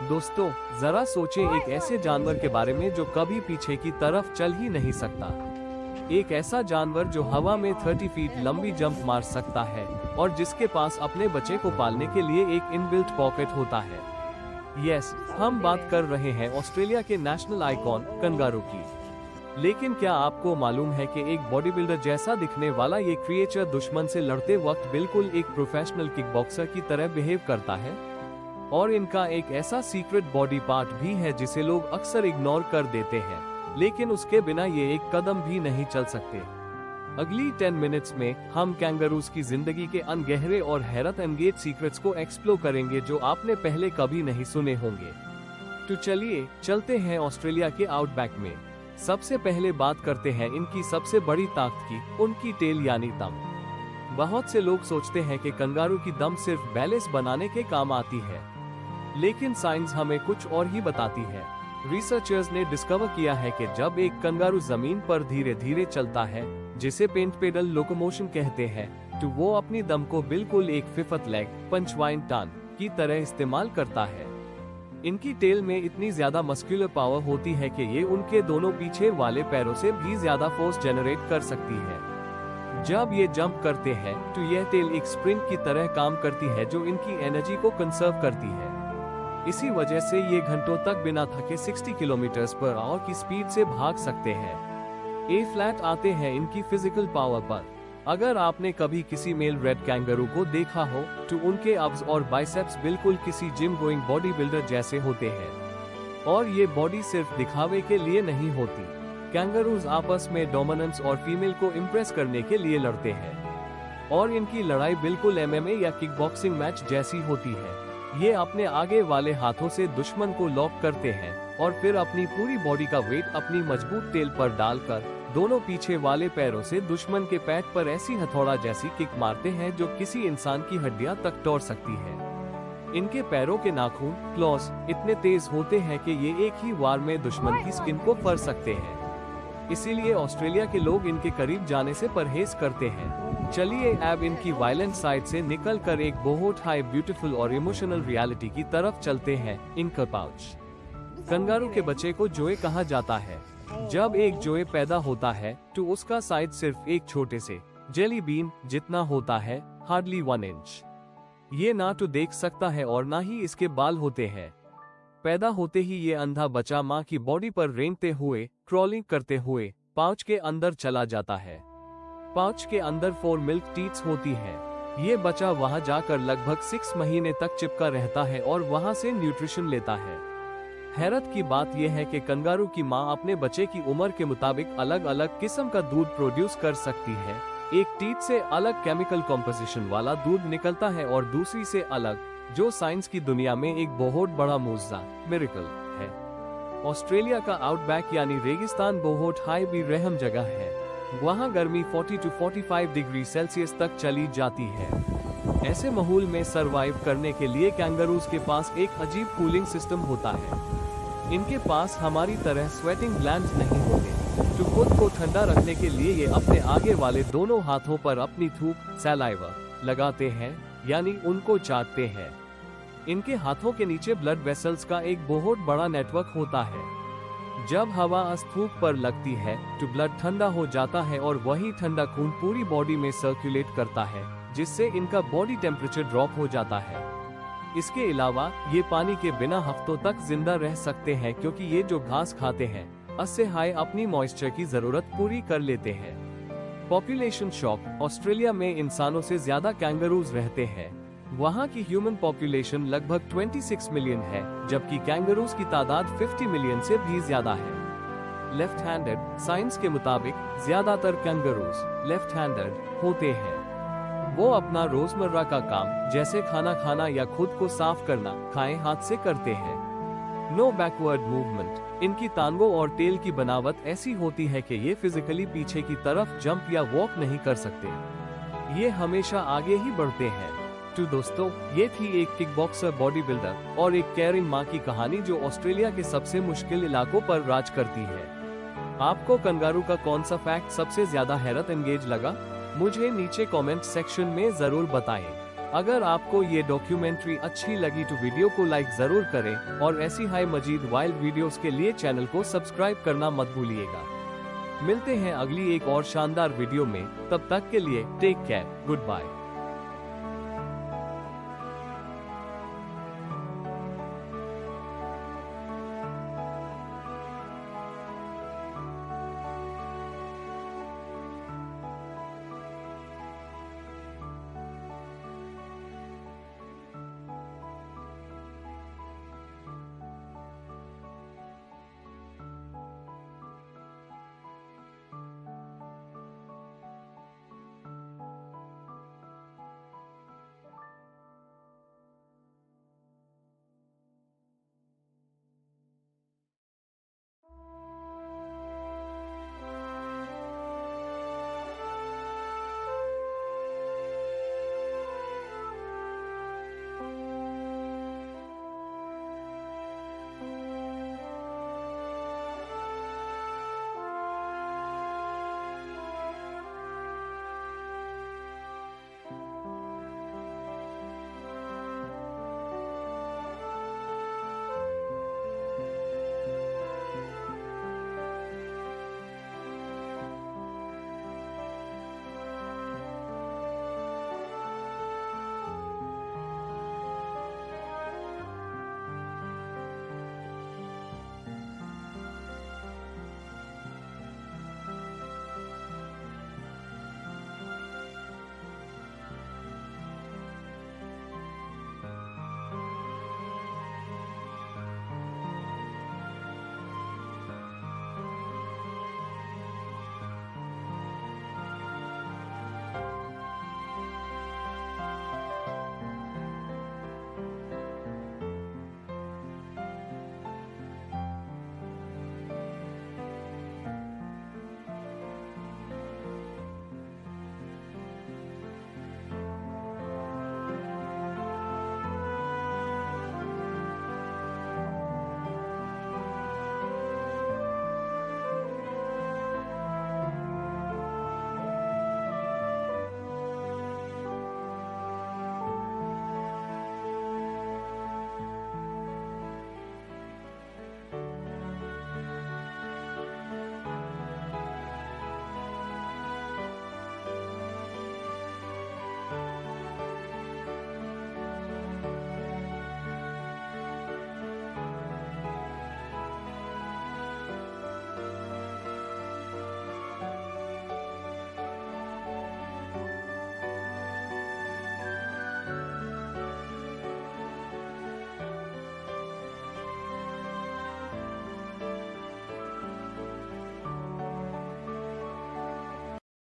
दोस्तों, जरा सोचें एक ऐसे जानवर के बारे में जो कभी पीछे की तरफ चल ही नहीं सकता। एक ऐसा जानवर जो हवा में 30 फीट लंबी जंप मार सकता है और जिसके पास अपने बच्चे को पालने के लिए एक इनबिल्ट पॉकेट होता है। यस, हम बात कर रहे हैं ऑस्ट्रेलिया के नेशनल आइकॉन कंगारू की। लेकिन क्या आपको मालूम है कि एक बॉडी बिल्डर जैसा दिखने वाला ये क्रिएचर दुश्मन से लड़ते वक्त बिल्कुल एक प्रोफेशनल किक बॉक्सर की तरह बिहेव करता है? और इनका एक ऐसा सीक्रेट बॉडी पार्ट भी है जिसे लोग अक्सर इग्नोर कर देते हैं, लेकिन उसके बिना ये एक कदम भी नहीं चल सकते। अगली 10 मिनट्स में हम कैंगरूज की जिंदगी के अनगहरे और हैरत अंगेज सीक्रेट्स को एक्सप्लोर करेंगे जो आपने पहले कभी नहीं सुने होंगे। तो चलिए चलते हैं ऑस्ट्रेलिया के आउटबैक में। सबसे पहले बात करते हैं इनकी सबसे बड़ी ताकत की, उनकी टेल यानी दम। बहुत से लोग सोचते हैं कि कंगारू की दम सिर्फ बैलेंस बनाने के काम आती है, लेकिन साइंस हमें कुछ और ही बताती है। रिसर्चर्स ने डिस्कवर किया है कि जब एक कंगारू जमीन पर धीरे धीरे चलता है, जिसे पेंट पेडल लोकोमोशन कहते हैं, तो वो अपनी दम को बिल्कुल एक फिफ्थ लेग पंचवाइन टन की तरह इस्तेमाल करता है। इनकी टेल में इतनी ज्यादा मस्कुलर पावर होती है कि ये उनके दोनों पीछे वाले पैरों से भी ज्यादा फोर्स जनरेट कर सकती है। जब ये जंप करते हैं तो यह टेल एक स्प्रिंग की तरह काम करती है जो इनकी एनर्जी को कंसर्व करती है। इसी वजह से ये घंटों तक बिना थके 60 किलोमीटर पर आवर की स्पीड से भाग सकते हैं। ए फ्लैट आते हैं इनकी फिजिकल पावर पर। अगर आपने कभी किसी मेल रेड कैंगरू को देखा हो तो उनके एब्स और बाइसेप्स बिल्कुल किसी जिम गोइंग बॉडी बिल्डर जैसे होते हैं। और ये बॉडी सिर्फ दिखावे के लिए नहीं होती। कैंगरूज आपस में डोमिनेंस और फीमेल को इम्प्रेस करने के लिए लड़ते हैं, और इनकी लड़ाई बिल्कुल एमएमए या किकबॉक्सिंग मैच जैसी होती है। ये अपने आगे वाले हाथों से दुश्मन को लॉक करते हैं और फिर अपनी पूरी बॉडी का वेट अपनी मजबूत टेल पर डालकर दोनों पीछे वाले पैरों से दुश्मन के पैट पर ऐसी हथौड़ा जैसी किक मारते हैं जो किसी इंसान की हड्डियां तक तोड़ सकती है। इनके पैरों के नाखून क्लॉज इतने तेज होते हैं कि ये एक ही वार में दुश्मन की स्किन को फाड़ सकते हैं। इसीलिए ऑस्ट्रेलिया के लोग इनके करीब जाने से परहेज करते हैं। चलिए अब इनकी वायलेंट साइड से निकलकर एक बहुत हाई ब्यूटीफुल और इमोशनल रियलिटी की तरफ चलते हैं। इनका पाउच। कंगारू के बच्चे को जोए कहा जाता है। जब एक जोए पैदा होता है तो उसका साइज सिर्फ एक छोटे से जेली बीन जितना होता है, हार्डली 1 इंच। ये ना तो देख सकता है और ना ही इसके बाल होते हैं। पैदा होते ही ये अंधा बच्चा माँ की बॉडी पर रेंगते हुए, क्रॉलिंग करते हुए पाउच के अंदर चला जाता है। पाउच के अंदर 4 मिल्क टीथ्स होती है। ये बच्चा वहां जाकर लगभग 6 महीने तक चिपका रहता है और वहां से न्यूट्रिशन लेता है। हैरत की बात यह है कि कंगारू की माँ अपने बच्चे की उम्र के मुताबिक अलग अलग किस्म का दूध प्रोड्यूस कर सकती है। एक टीथ से अलग केमिकल कॉम्पोजिशन वाला दूध निकलता है और दूसरी से अलग, जो साइंस की दुनिया में एक बहुत बड़ा मुआजिजा, मिरेकल है। ऑस्ट्रेलिया का आउटबैक यानी रेगिस्तान बहुत हाई भी रहम जगह है। वहाँ गर्मी 40 to 45 डिग्री सेल्सियस तक चली जाती है। ऐसे माहौल में सरवाइव करने के लिए कैंगरूज के पास एक अजीब कूलिंग सिस्टम होता है। इनके पास हमारी तरह स्वेटिंग ग्लैंड्स नहीं होते, तो खुद को ठंडा रखने के लिए ये अपने आगे वाले दोनों हाथों पर अपनी थूक सैलाइवा लगाते हैं, यानी उनको चाटते हैं। इनके हाथों के नीचे ब्लड वेसल्स का एक बहुत बड़ा नेटवर्क होता है। जब हवा अस्थूक पर लगती है तो ब्लड ठंडा हो जाता है और वही ठंडा खून पूरी बॉडी में सर्कुलेट करता है, जिससे इनका बॉडी टेम्परेचर ड्रॉप हो जाता है। इसके अलावा ये पानी के बिना हफ्तों तक जिंदा रह सकते हैं, क्योंकि ये जो घास खाते हैं उससे हाई अपनी मॉइस्चर की जरूरत पूरी कर लेते हैं। Population shock. ऑस्ट्रेलिया में इंसानों से ज्यादा कैंगरूज रहते हैं। वहाँ की ह्यूमन पॉपुलेशन लगभग 26 मिलियन है, जबकि कैंगरूज की तादाद 50 मिलियन से भी ज्यादा है। Left handed. साइंस के मुताबिक ज्यादातर कैंगरूज लेफ्ट हैंडेड होते हैं। वो अपना रोजमर्रा का काम जैसे खाना खाना या खुद को साफ करना खाएं हाथ से करते हैं। No backward movement. इनकी टांगों और टेल की बनावट ऐसी होती है कि ये फिजिकली पीछे की तरफ जंप या वॉक नहीं कर सकते। ये हमेशा आगे ही बढ़ते हैं। तो दोस्तों, ये थी एक किकबॉक्सर, बॉडी बिल्डर और एक केयरिंग माँ की कहानी जो ऑस्ट्रेलिया के सबसे मुश्किल इलाकों पर राज करती है। आपको कंगारू का कौन सा फैक्ट सबसे ज्यादा हैरत एंगेज लगा? मुझे नीचे कमेंट सेक्शन में जरूर बताएं। अगर आपको ये डॉक्यूमेंट्री अच्छी लगी तो वीडियो को लाइक जरूर करें और ऐसी हाई मजीद वाइल्ड वीडियोस के लिए चैनल को सब्सक्राइब करना मत भूलिएगा। मिलते हैं अगली एक और शानदार वीडियो में, तब तक के लिए टेक केयर, गुड बाय।